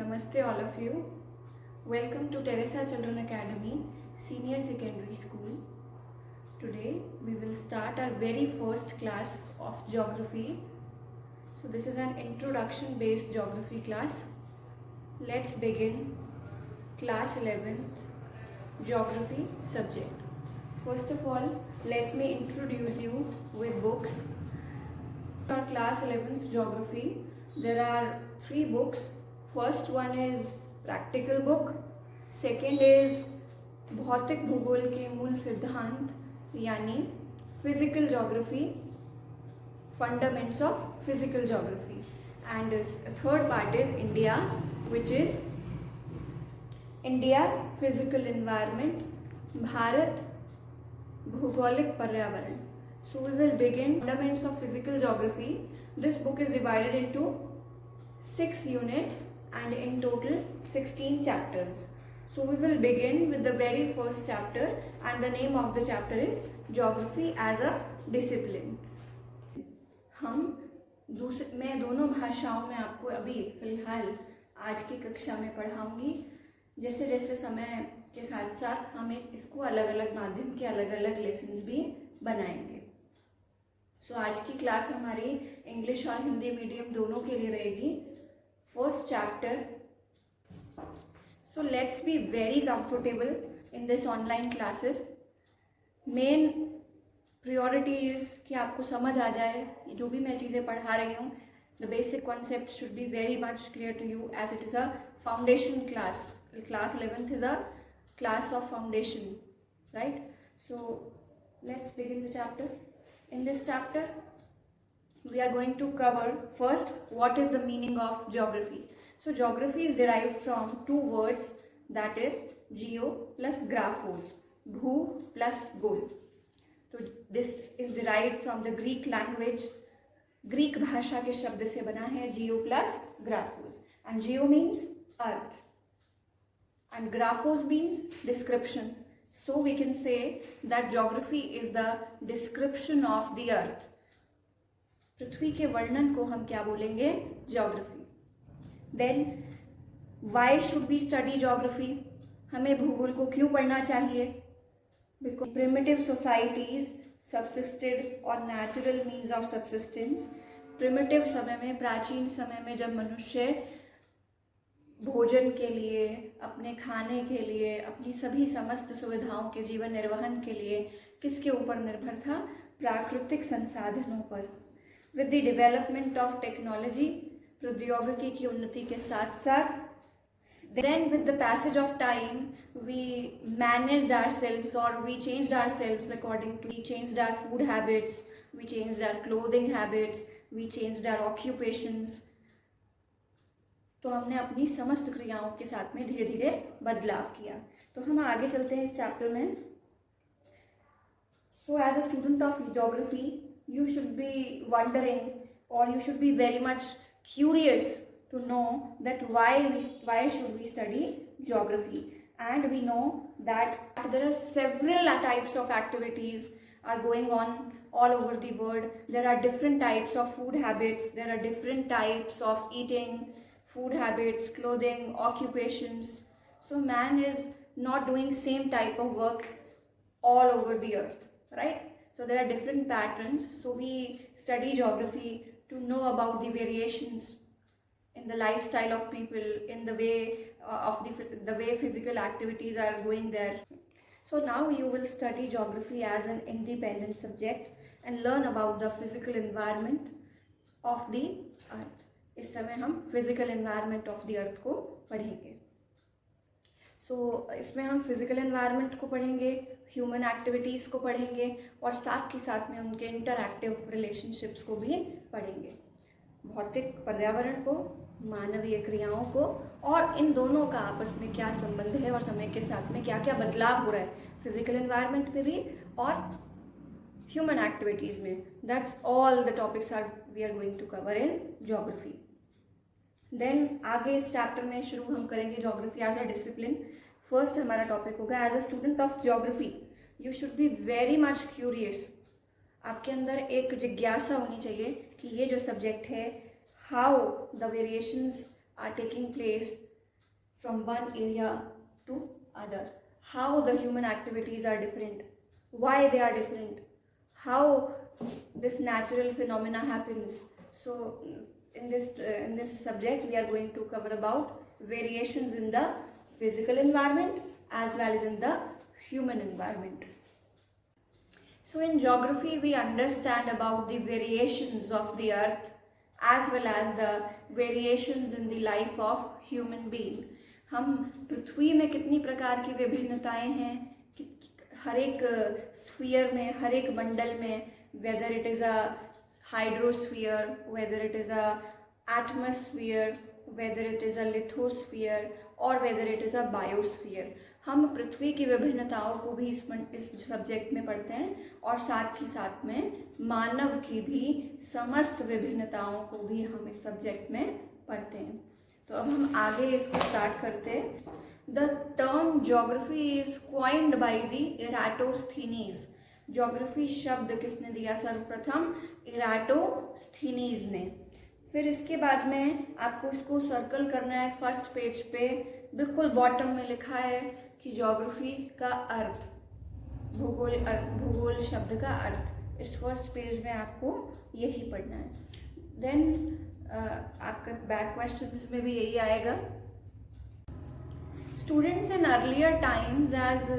Namaste all of you. Welcome to Teresa Children Academy Senior Secondary School. Today we will start our very first class of geography. So this is an introduction based geography class. Let's begin class 11th geography subject. First of all, let me introduce you with books. For class 11th geography, there are 3 books. First one is practical book, second is भौतिक भूगोल के मूल सिद्धांत यानी physical geography, fundamentals of physical geography, and third part is India, which is India physical environment, Bharat भौगोलिक पर्यावरण. So we will begin fundamentals of physical geography. This book is divided into 6 units and in total 16 chapters. So we will begin with the very first chapter, and the name of the chapter is Geography as a Discipline. मैं दोनों भाषाओं में आपको अभी फिलहाल आज की कक्षा में पढ़ाऊंगी. जैसे जैसे समय के साथ साथ हम इसको अलग अलग माध्यम के अलग अलग लेसन्स भी बनाएंगे. सो आज की क्लास हमारी इंग्लिश और हिंदी मीडियम दोनों के लिए रहेगी. First chapter. So let's be very comfortable in this online classes. Main priority is कि आपको समझ आ जाए जो भी मैं चीज़ें पढ़ा रही हूँ. The basic concept should be very much clear to you as it is a foundation class. Class 11th is a class of foundation, right? So let's begin the chapter. In this chapter, we are going to cover first what is the meaning of geography. So geography is derived from 2 words, that is geo plus graphos, bhu plus gol. So this is derived from the Greek language. Greek भाषा के शब्द से बना है geo plus graphos, and geo means earth and graphos means description. So we can say that geography is the description of the earth. पृथ्वी के वर्णन को हम क्या बोलेंगे? Geography. Then why should we study geography? हमें भूगोल को क्यों पढ़ना चाहिए? बिकॉज प्रिमिटिव सोसाइटीज सबसिस्टेड और natural means of subsistence. Primitive समय में, प्राचीन समय में जब मनुष्य भोजन के लिए, अपने खाने के लिए, अपनी सभी समस्त सुविधाओं के जीवन निर्वहन के लिए किसके ऊपर निर्भर था? प्राकृतिक संसाधनों पर. With the development of technology, प्रौद्योगिकी की उन्नति के साथ साथ, then with the passage of time, we managed ourselves or we changed ourselves according to, we changed our food habits, we changed our clothing habits, we changed our occupations. तो हमने अपनी समस्त क्रियाओं के साथ में धीरे धीरे बदलाव किया. तो हम आगे चलते हैं इस चैप्टर में. So as a student of geography, you should be wondering or you should be very much curious to know that why should we study geography. And we know that there are several types of activities are going on all over the world. There are different types of food habits, there are different types of eating, food habits, clothing, occupations. So man is not doing same type of work all over the earth, right? So there are different patterns. So we study geography to know about the variations in the lifestyle of people, in the way of the way physical activities are going there. So now you will study geography as an independent subject and learn about the physical environment of the earth. इस समय हम physical environment of the earth को पढ़ेंगे. सो इसमें हम physical environment को पढ़ेंगे, human activities को पढ़ेंगे और साथ ही साथ में उनके इंटरएक्टिव रिलेशनशिप्स को भी पढ़ेंगे. भौतिक पर्यावरण को, मानवीय क्रियाओं को और इन दोनों का आपस में क्या संबंध है और समय के साथ में क्या क्या बदलाव हो रहा है फिजिकल एनवायरनमेंट में भी और ह्यूमन एक्टिविटीज़ में. That's all the topics are we are going to cover in geography. Then आगे इस चैप्टर में शुरू हम करेंगे geography as a discipline. First हमारा टॉपिक होगा as a student of geography you should be very much curious. आपके अंदर एक जिज्ञासा होनी चाहिए कि ये जो सब्जेक्ट है, how the variations are taking place from one area to other, how the human activities are different, why they are different, how this natural phenomena happens. So in this subject we are going to cover about variations in the physical environment as well as in the human environment. So in geography we understand about the variations of the earth as well as the variations in the life of human being. हम पृथ्वी में कितनी प्रकार की विभिन्नताएं हैं, हर एक sphere में, हर एक मंडल में, whether it is a hydrosphere, whether it is a atmosphere, whether it is a lithosphere और whether it is a biosphere, हम पृथ्वी की विभिन्नताओं को भी इस सब्जेक्ट में पढ़ते हैं और साथ ही साथ में मानव की भी समस्त विभिन्नताओं को भी हम इस सब्जेक्ट में पढ़ते हैं. तो अब हम आगे इसको स्टार्ट करते हैं. The term geography is coined by the Eratosthenes. Geography शब्द किसने दिया? सर्वप्रथम इराटोस्थीनीज ने. फिर इसके बाद में आपको इसको सर्कल करना है फर्स्ट पेज पे. बिल्कुल बॉटम में लिखा है कि ज्योग्राफी का अर्थ, भूगोल शब्द का अर्थ. इस फर्स्ट पेज में आपको यही पढ़ना है. देन आपका बैक क्वेश्चंस में भी यही आएगा. Students in earlier times as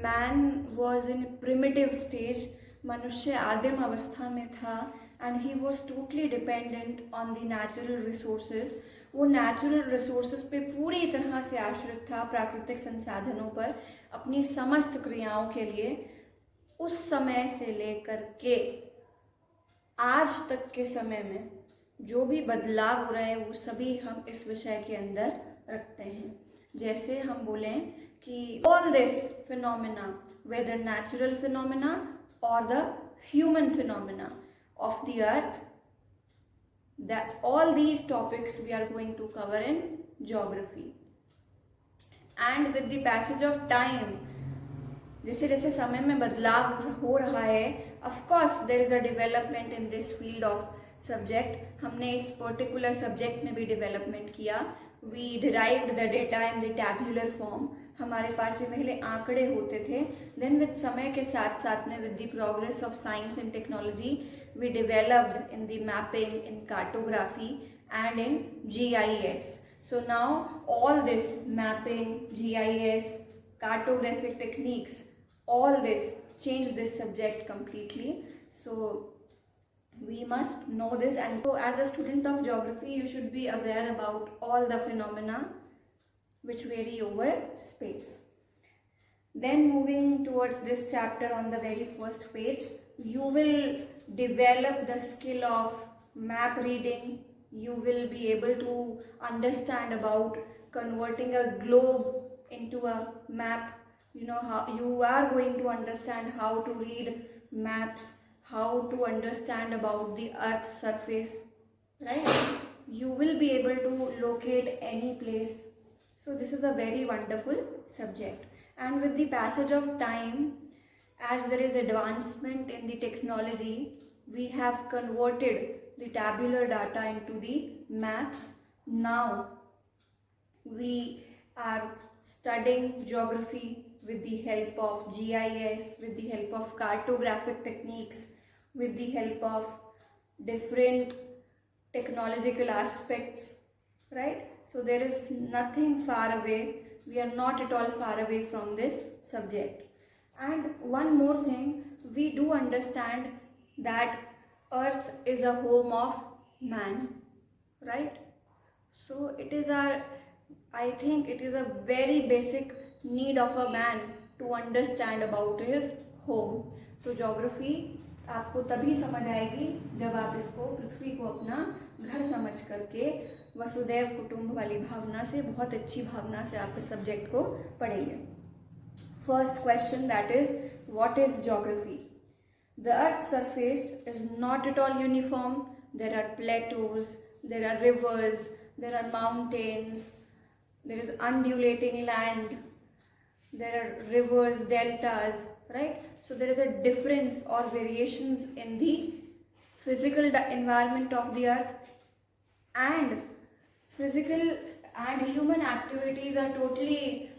man was in primitive stage, मनुष्य आदिम अवस्था में था, and he was totally dependent on the natural resources. वो नेचुरल रिसोर्सेज पे पूरी तरह से आश्रित था, प्राकृतिक संसाधनों पर अपनी समस्त क्रियाओं के लिए. उस समय से लेकर के आज तक के समय में जो भी बदलाव हो रहे हैं वो सभी हम इस विषय के अंदर रखते हैं. जैसे हम बोलें कि all this phenomena, whether natural phenomena और the human phenomena of the earth, that all these topics we are going to cover in geography. And with the passage of time, जैसे जैसे समय में बदलाव हो रहा है, of course there is a development in this field of subject. हमने इस पर्टिकुलर सब्जेक्ट में भी डेवलपमेंट किया. We derived the data in the tabular form. हमारे पास में पहले आंकड़े होते थे. Then with समय के साथ साथ में with the progress of science and technology, we developed in the mapping, in cartography and in GIS. So now all this mapping, GIS, cartographic techniques, all this changed this subject completely. So we must know this, and so as a student of geography you should be aware about all the phenomena which vary over space. Then moving towards this chapter, on the very first page you will develop the skill of map reading. You will be able to understand about converting a globe into a map. You know how you are going to understand how to read maps, how to understand about the earth surface, right? You will be able to locate any place. So this is a very wonderful subject. And with the passage of time, as there is advancement in the technology, we have converted the tabular data into the maps. Now we are studying geography with the help of GIS, with the help of cartographic techniques, with the help of different technological aspects, right? So there is nothing far away. We are not at all far away from this subject. And one more thing, we do understand that earth is a home of man, right? So it is I think it is a very basic need of a man to understand about his home. तो geography आपको तभी समझ आएगी जब आप इसको पृथ्वी को अपना घर समझ करके वसुदैव कुटुंब वाली भावना से, बहुत अच्छी भावना से आप इस सब्जेक्ट को पढ़ेंगे. First question, that is what is geography? The earth surface is not at all uniform. There are plateaus, there are rivers, there are mountains, there is undulating land, there are rivers, deltas, right? So there is a difference or variations in the physical environment of the earth, and physical and human activities are totally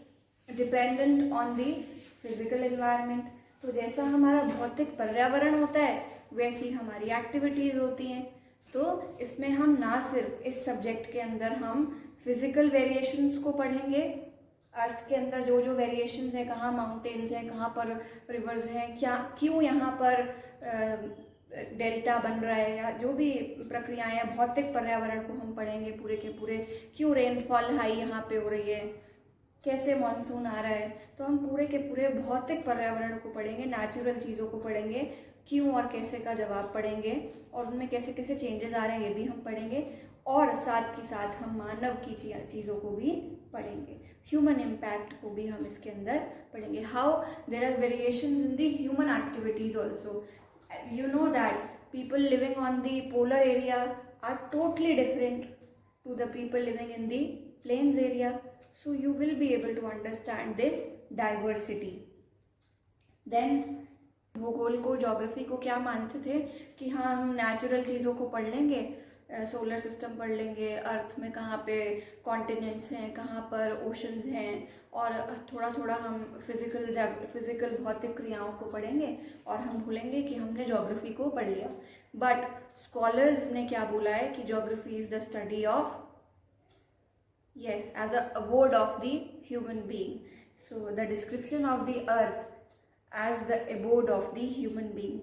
dependent on the physical environment. तो जैसा हमारा भौतिक पर्यावरण होता है वैसी हमारी activities होती हैं। तो इसमें हम ना सिर्फ इस सब्जेक्ट के अंदर हम फिजिकल वेरिएशंस को पढ़ेंगे, अर्थ के अंदर जो जो वेरिएशंस हैं, कहाँ माउंटेन्स हैं, कहाँ पर रिवर्स हैं, क्या क्यों यहाँ पर डेल्टा बन रहा है, या जो भी प्रक्रियाएं हैं, भौतिक पर्यावरण को हम पढ़ेंगे पूरे के पूरे। क्यों रेनफॉल हाई यहाँ पे हो रही है, कैसे मानसून आ रहा है, तो हम पूरे के पूरे भौतिक पर्यावरण को पढ़ेंगे, नेचुरल चीज़ों को पढ़ेंगे, क्यों और कैसे का जवाब पढ़ेंगे, और उनमें कैसे कैसे चेंजेस आ रहे हैं ये भी हम पढ़ेंगे। और साथ ही साथ हम मानव की चीज़ों को भी पढ़ेंगे, ह्यूमन इम्पैक्ट को भी हम इसके अंदर पढ़ेंगे। How there are variations in the human activities also. You know that people living on the polar area are totally different to the people living in the plains area. So you will be able to understand this diversity. Then भूगोल को, geography को क्या मानते थे कि हाँ हम natural चीज़ों को पढ़ लेंगे, सोलर सिस्टम पढ़ लेंगे, अर्थ में कहाँ पे कॉन्टिनेंट्स हैं, कहाँ पर ओशंस हैं, और थोड़ा थोड़ा हम फिजिकल भौतिक क्रियाओं को पढ़ेंगे और हम भूलेंगे कि हमने ज्योग्राफी को पढ़ लिया। बट स्कॉलर्स ने क्या बोला है कि geography is the study of, yes, as a abode of the human being. So the description of the earth as the abode of the human being.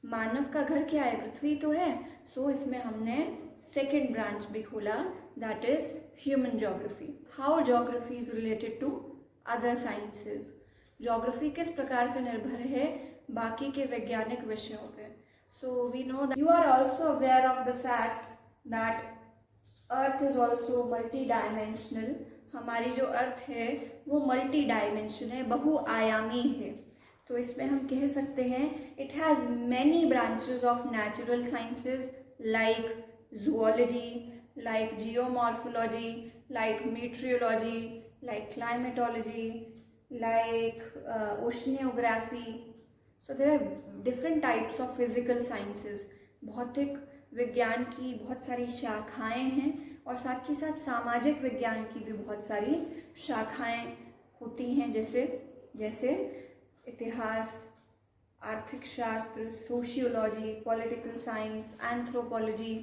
मानव का घर क्या है, पृथ्वी तो है। सो इसमें हमने सेकेंड ब्रांच भी खोला, that is human geography. How geography is related to other sciences. Geography किस प्रकार से निर्भर है बाकी के वैज्ञानिक विषयों पे। So we know that you are also aware of the fact that earth is also multi dimensional. हमारी जो अर्थ है वो मल्टी डायमेंशन है, बहुआयामी है। तो इसमें हम कह सकते हैं it has many branches of natural sciences like zoology, like geomorphology, like meteorology, like climatology, like oceanography. So there are different types of physical sciences. भौतिक विज्ञान की बहुत सारी शाखाएं हैं और साथ ही साथ सामाजिक विज्ञान की भी बहुत सारी शाखाएं होती हैं, जैसे इतिहास, आर्थिक शास्त्र, sociology, political science, anthropology.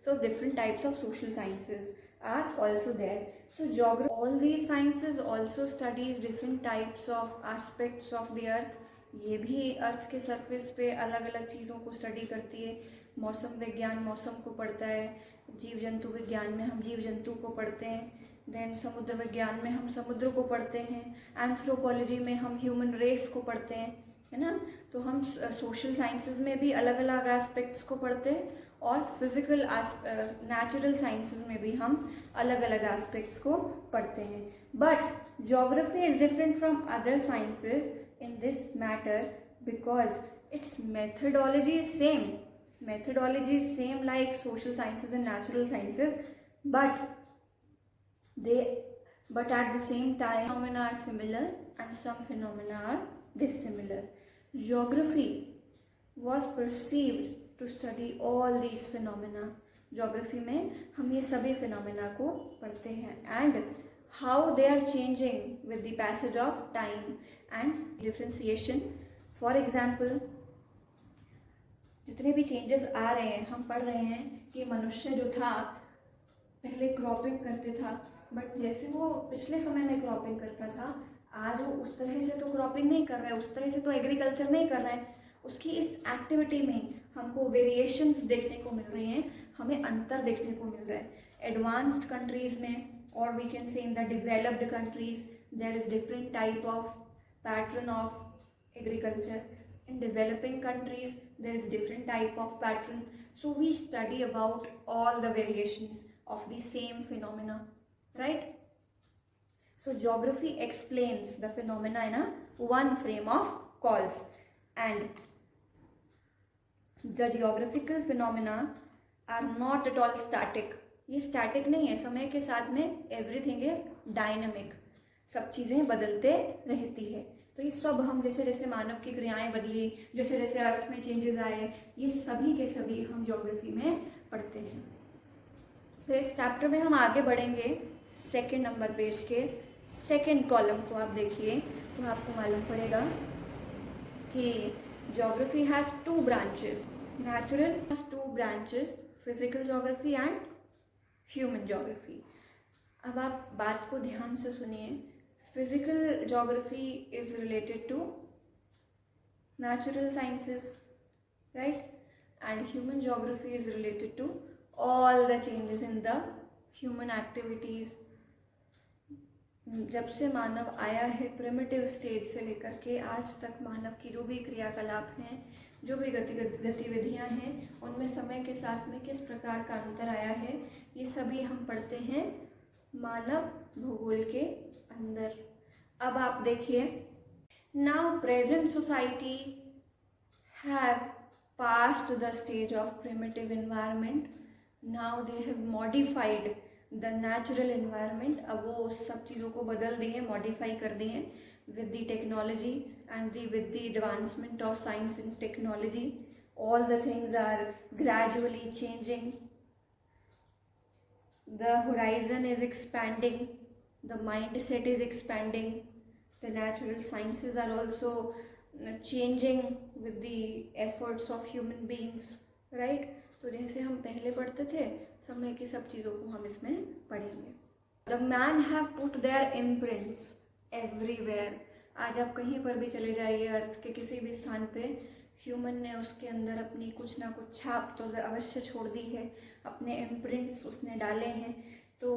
So different types of social sciences are also there. So geography, all these sciences also studies different types of aspects of the earth. ये भी अर्थ के सरफेस पे अलग अलग चीज़ों को स्टडी करती है। मौसम विज्ञान मौसम को पढ़ता है, जीव जंतु विज्ञान में हम जीव जंतु को पढ़ते हैं, देन समुद्र विज्ञान में हम समुद्र को पढ़ते हैं, एंथ्रोपोलॉजी में हम ह्यूमन रेस को पढ़ते हैं, है ना। तो हम सोशल साइंसेज में भी अलग अलग एस्पेक्ट्स को पढ़ते हैं और फिजिकल नेचुरल साइंसेज में भी हम अलग अलग एस्पेक्ट्स को पढ़ते हैं। But geography is different from other sciences in this matter because it's methodology is same. Methodology is same like social sciences and natural sciences, but at the same time phenomena are similar and some phenomena are dissimilar. Geography was perceived to study all these phenomena. Geography में हम ये सभी phenomena को पढ़ते हैं and how they are changing with the passage of time and differentiation. For example, जितने भी changes आ रहे हैं हम पढ़ रहे हैं कि मनुष्य जो था पहले क्रॉपिंग करते था, बट जैसे वो पिछले समय में क्रॉपिंग करता था आज वो उस तरह से तो क्रॉपिंग नहीं कर रहा है, उस तरह से तो एग्रीकल्चर नहीं कर रहा है। उसकी इस एक्टिविटी में हमको वेरिएशंस देखने को मिल रही हैं, हमें अंतर देखने को मिल रहा है। एडवांस्ड कंट्रीज़ में और we can say in the developed countries there is different type of pattern of agriculture. In developing countries there is different type of pattern. So we study about all the variations of the same phenomena, right? So geography explains the phenomena in a one frame of cause, and the geographical phenomena are not at all static. ये static नहीं है, समय के साथ में everything is dynamic, सब चीज़ें बदलते रहती है. तो ये सब हम जैसे जैसे मानव की क्रियाएं बदली, जैसे जैसे अर्थ में चेंजेस आए, ये सभी के सभी हम ज्योग्राफी में पढ़ते हैं. फिर इस चैप्टर में हम आगे बढ़ेंगे सेकंड नंबर पेज के सेकंड कॉलम को आप देखिए तो आपको मालूम पड़ेगा कि geography has 2 branches, natural has 2 branches, physical geography and human geography. अब आप बात को ध्यान से सुनिए। Physical geography is related to natural sciences, right? And human geography is related to all the changes in the human activities. जब से मानव आया है प्रिमिटिव स्टेज से लेकर के आज तक मानव की जो भी क्रियाकलाप हैं, जो भी गतिविधियां हैं, उनमें समय के साथ में किस प्रकार का अंतर आया है, ये सभी हम पढ़ते हैं मानव भूगोल के अंदर। अब आप देखिए, now present society have passed the stage of primitive environment, now they have modified the natural environment। अब वो सब चीज़ों को बदल दिए, मॉडिफाई कर दिए with the technology and with the advancement of science and technology, all the things are gradually changing, the horizon is expanding, the mindset is expanding, the natural sciences are also changing with the efforts of human beings, right? तो जैसे हम पहले पढ़ते थे, समय की सब चीज़ों को हम इसमें पढ़ेंगे। The man have put their imprints everywhere। आज आप कहीं पर भी चले जाइए अर्थ के किसी भी स्थान पे, ह्यूमन ने उसके अंदर अपनी कुछ ना कुछ छाप तो अवश्य छोड़ दी है, अपने इम्प्रिंट्स उसने डाले हैं। तो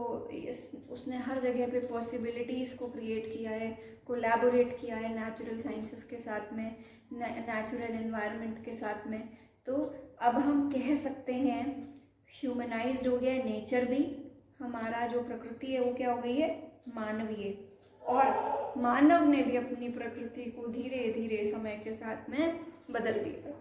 उसने हर जगह पे पॉसिबिलिटीज़ को क्रिएट किया है, कोलैबोरेट किया है नेचुरल साइंसेस के साथ में, नेचुरल एनवायरनमेंट के साथ में। तो अब हम कह सकते हैं ह्यूमनाइज्ड हो गया नेचर भी, हमारा जो प्रकृति है वो क्या हो गई है, मानवीय, और मानव ने भी अपनी प्रकृति को धीरे धीरे समय के साथ में बदल दिया।